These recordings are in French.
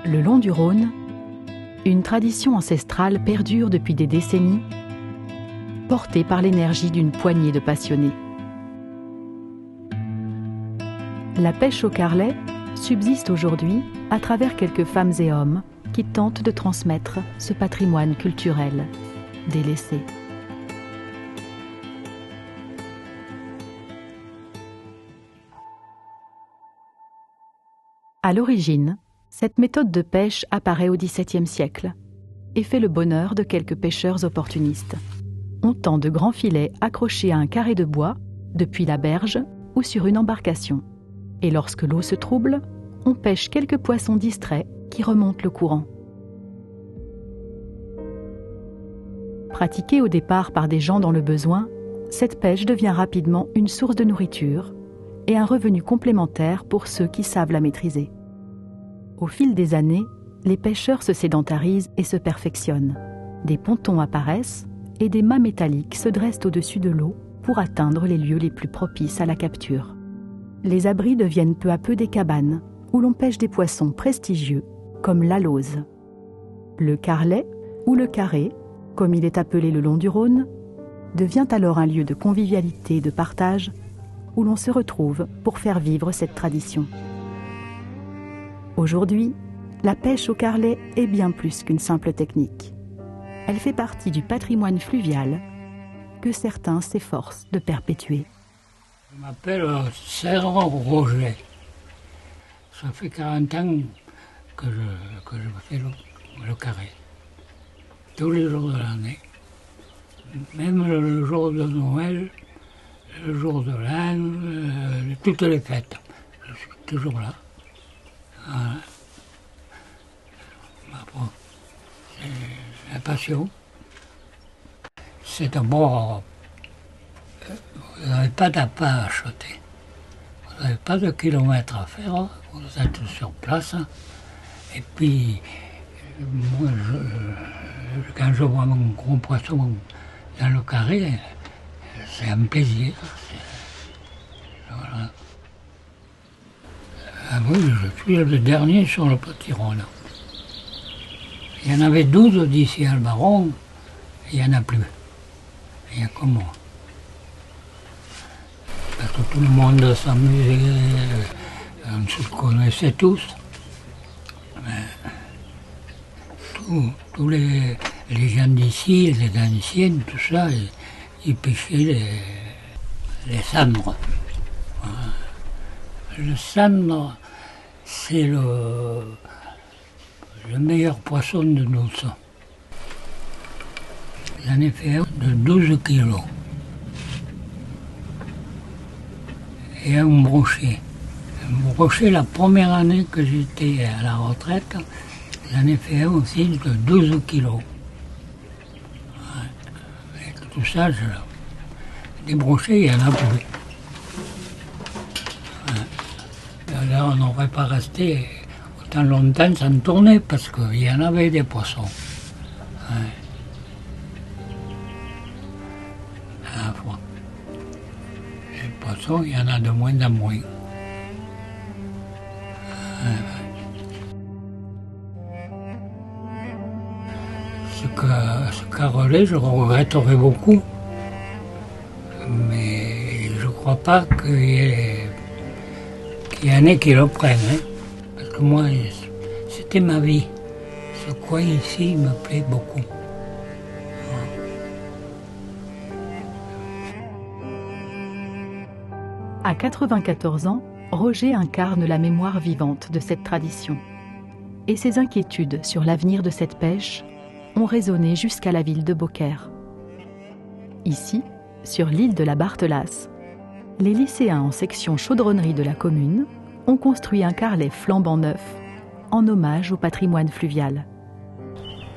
Le long du Rhône, une tradition ancestrale perdure depuis des décennies, portée par l'énergie d'une poignée de passionnés. La pêche au carlet subsiste aujourd'hui à travers quelques femmes et hommes qui tentent de transmettre ce patrimoine culturel délaissé. À l'origine, cette méthode de pêche apparaît au XVIIe siècle et fait le bonheur de quelques pêcheurs opportunistes. On tend de grands filets accrochés à un carré de bois, depuis la berge ou sur une embarcation. Et lorsque l'eau se trouble, on pêche quelques poissons distraits qui remontent le courant. Pratiquée au départ par des gens dans le besoin, cette pêche devient rapidement une source de nourriture et un revenu complémentaire pour ceux qui savent la maîtriser. Au fil des années, les pêcheurs se sédentarisent et se perfectionnent. Des pontons apparaissent et des mâts métalliques se dressent au-dessus de l'eau pour atteindre les lieux les plus propices à la capture. Les abris deviennent peu à peu des cabanes où l'on pêche des poissons prestigieux comme l'alose. Le carlet ou le carré, comme il est appelé le long du Rhône, devient alors un lieu de convivialité et de partage où l'on se retrouve pour faire vivre cette tradition. Aujourd'hui, la pêche au carlet est bien plus qu'une simple technique. Elle fait partie du patrimoine fluvial que certains s'efforcent de perpétuer. Je m'appelle Serre Roger. Ça fait 40 ans que je fais le carré. Tous les jours de l'année. Même le jour de Noël, le jour de l'An, toutes les fêtes. Je suis toujours là. Voilà. C'est la passion. C'est d'abord, vous n'avez pas d'appât à acheter. Vous n'avez pas de kilomètres à faire, vous êtes sur place. Et puis, moi, quand je vois mon gros poisson dans le carré, c'est un plaisir. Voilà. Ah oui, je suis le dernier sur le petit Rhône. Il y en avait 12 d'ici à le Baron, il n'y en a plus. Il n'y a que moi. Parce que tout le monde s'amusait, on se connaissait tous. Tous les gens d'ici, les anciens, tout ça, ils pêchaient les sandres. Le sandre, c'est le meilleur poisson de douce. J'en ai fait un de 12 kilos. Et un brochet. Un brochet, la première année que j'étais à la retraite, j'en ai fait un aussi de 12 kilos. Avec tout ça, des brochets, il n'y en a plus. Là, on n'aurait pas resté autant longtemps sans tourner parce qu'il y en avait des poissons. À la fois. Les poissons, il y en a de moins en moins. Ce carrelet, je le regretterais beaucoup. Mais je ne crois pas qu'il y en ait qui le prennent. Parce que moi, c'était ma vie. Ce coin ici me plaît beaucoup. À 94 ans, Roger incarne la mémoire vivante de cette tradition. Et ses inquiétudes sur l'avenir de cette pêche ont résonné jusqu'à la ville de Beaucaire. Ici, sur l'île de la Barthelasse, les lycéens en section chaudronnerie de la commune ont construit un carlet flambant neuf en hommage au patrimoine fluvial.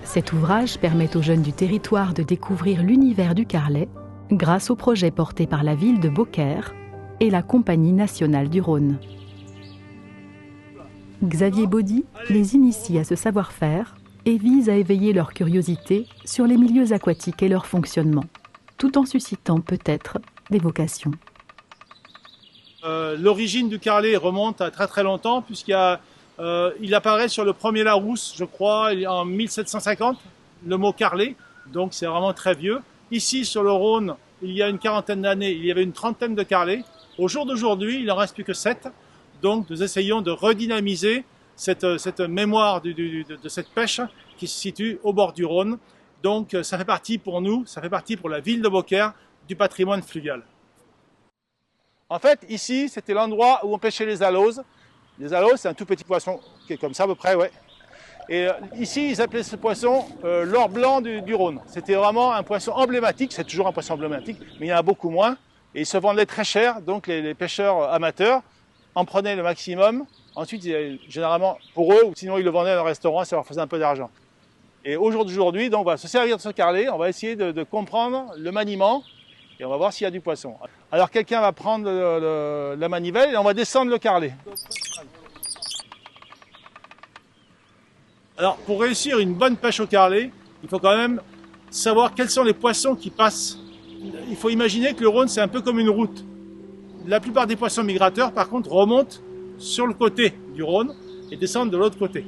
Cet ouvrage permet aux jeunes du territoire de découvrir l'univers du carlet grâce au projet porté par la ville de Beaucaire et la Compagnie nationale du Rhône. Xavier Baudy les initie à ce savoir-faire et vise à éveiller leur curiosité sur les milieux aquatiques et leur fonctionnement, tout en suscitant peut-être des vocations. L'origine du carlet remonte à très très longtemps, puisqu'il y a Il apparaît sur le premier Larousse, je crois, en 1750, le mot carlet, donc c'est vraiment très vieux. Ici, sur le Rhône, il y a une quarantaine d'années, il y avait une trentaine de carlets. Au jour d'aujourd'hui, il n'en reste plus que 7. Donc nous essayons de redynamiser cette mémoire de cette pêche qui se situe au bord du Rhône. Donc ça fait partie pour nous, ça fait partie pour la ville de Beaucaire du patrimoine fluvial. En fait, ici, c'était l'endroit où on pêchait les aloses. Les aloses, c'est un tout petit poisson qui est comme ça à peu près, ouais. Et ici, ils appelaient ce poisson l'or blanc du Rhône. C'était vraiment un poisson emblématique, c'est toujours un poisson emblématique, mais il y en a beaucoup moins. Et il se vendait très cher, donc les pêcheurs amateurs en prenaient le maximum. Ensuite, généralement, pour eux, ou sinon ils le vendaient dans un restaurant, ça leur faisait un peu d'argent. Et aujourd'hui, donc, on va se servir de ce carlet, on va essayer de comprendre le maniement, et on va voir s'il y a du poisson. Alors quelqu'un va prendre la manivelle et on va descendre le carlet. Alors pour réussir une bonne pêche au carlet, il faut quand même savoir quels sont les poissons qui passent. Il faut imaginer que le Rhône c'est un peu comme une route. La plupart des poissons migrateurs par contre remontent sur le côté du Rhône et descendent de l'autre côté.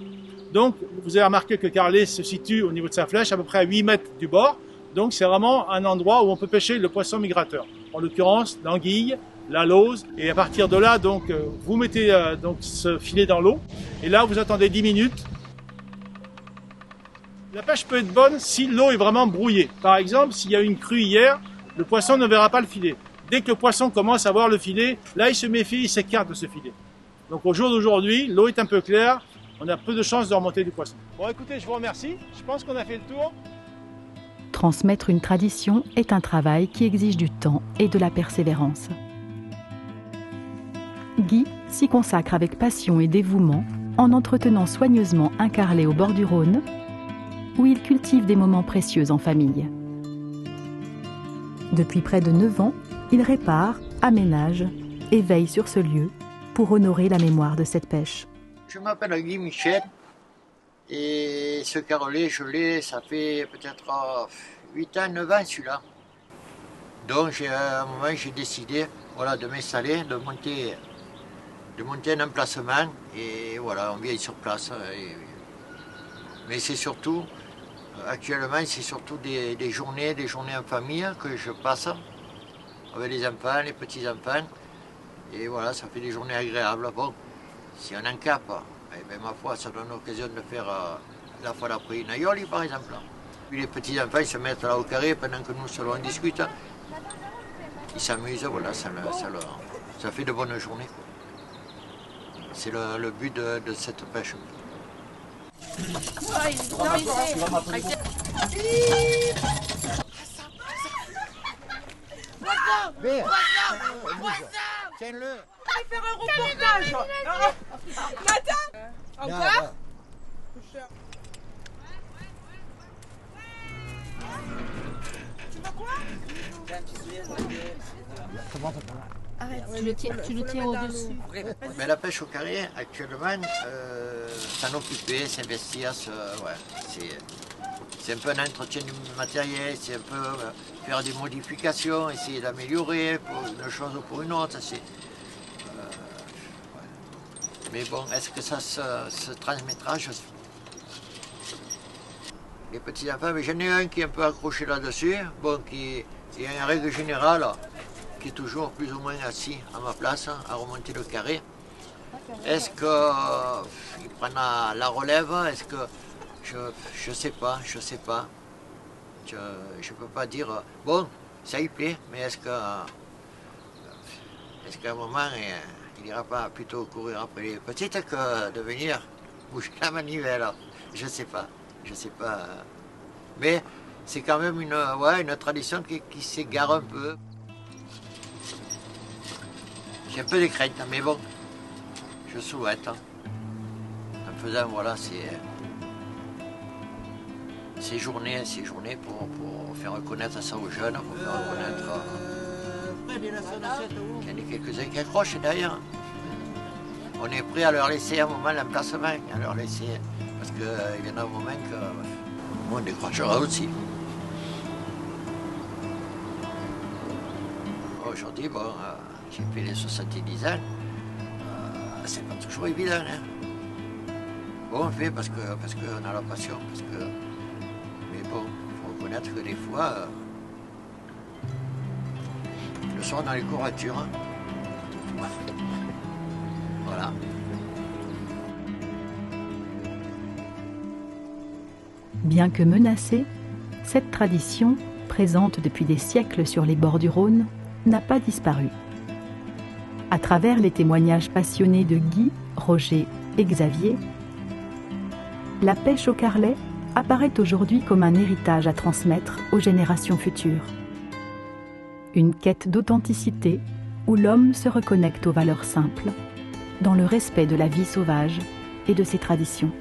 Donc vous avez remarqué que le carlet se situe au niveau de sa flèche à peu près à 8 mètres du bord. Donc c'est vraiment un endroit où on peut pêcher le poisson migrateur. En l'occurrence l'anguille, la lauze. Et à partir de là, donc, vous mettez donc, ce filet dans l'eau. Et là vous attendez 10 minutes. La pêche peut être bonne si l'eau est vraiment brouillée. Par exemple, s'il y a une crue hier, le poisson ne verra pas le filet. Dès que le poisson commence à voir le filet, là il se méfie, il s'écarte de ce filet. Donc au jour d'aujourd'hui, l'eau est un peu claire, on a peu de chances de remonter du poisson. Bon écoutez, je vous remercie, je pense qu'on a fait le tour. Transmettre une tradition est un travail qui exige du temps et de la persévérance. Guy s'y consacre avec passion et dévouement en entretenant soigneusement un carlet au bord du Rhône, où il cultive des moments précieux en famille. Depuis près de 9 ans, il répare, aménage et veille sur ce lieu pour honorer la mémoire de cette pêche. Je m'appelle Guy Michel et ce carlet, je l'ai, ça fait peut-être 8 ans, 9 ans celui-là. Donc à un moment, j'ai décidé voilà, de m'installer, de monter un emplacement et voilà, on vient sur place. Mais c'est surtout, actuellement, c'est surtout des journées en famille que je passe avec les enfants, les petits-enfants. Et voilà, ça fait des journées agréables. Bon, si on en cap, eh bien, ma foi, ça donne l'occasion de faire la fois d'après une aioli, par exemple. Puis les petits-enfants, ils se mettent là au carré pendant que nous seuls on discute. Ils s'amusent, voilà, ça fait de bonnes journées. C'est le but de cette pêche. Tiens-le. Je vais faire un reportage. Nathan, au revoir. Tu veux quoi? Arrête, tu le tiens au-dessus. Mais la pêche au carré, actuellement, s'en occuper, s'investir, c'est un peu un entretien du matériel, c'est un peu faire des modifications, essayer d'améliorer pour une chose ou pour une autre. Mais bon, est-ce que ça se transmettra? Je sais. Les petits enfants, mais j'en ai un qui est un peu accroché là-dessus, bon, qui est en règle générale, qui est toujours plus ou moins assis à ma place, à remonter le carré. Est-ce qu'il prend la relève? Est-ce que je sais pas. Je peux pas dire, bon, ça y plaît, mais est-ce qu'à un moment, il n'ira pas plutôt courir après les petites que de venir bouger la manivelle? Je sais pas. Mais c'est quand même une tradition qui s'égare un peu. J'ai un peu de crainte, mais bon, je souhaite. En faisant, voilà, ces journées pour faire reconnaître ça aux jeunes, pour faire reconnaître. Il y en a quelques-uns qui accrochent d'ailleurs. On est prêt à leur laisser un moment l'emplacement, à leur laisser. Parce qu'il y en a un moment qu'on décrochera aussi. Aujourd'hui, bon, j'ai fait les 70 ans. C'est pas toujours évident. Hein. Bon, on le fait parce qu'on a la passion. Mais bon, il faut reconnaître que des fois, le soir dans les courbatures. Hein. Voilà. Bien que menacée, cette tradition, présente depuis des siècles sur les bords du Rhône, n'a pas disparu. À travers les témoignages passionnés de Guy, Roger et Xavier, la pêche au carlet apparaît aujourd'hui comme un héritage à transmettre aux générations futures. Une quête d'authenticité où l'homme se reconnecte aux valeurs simples, dans le respect de la vie sauvage et de ses traditions.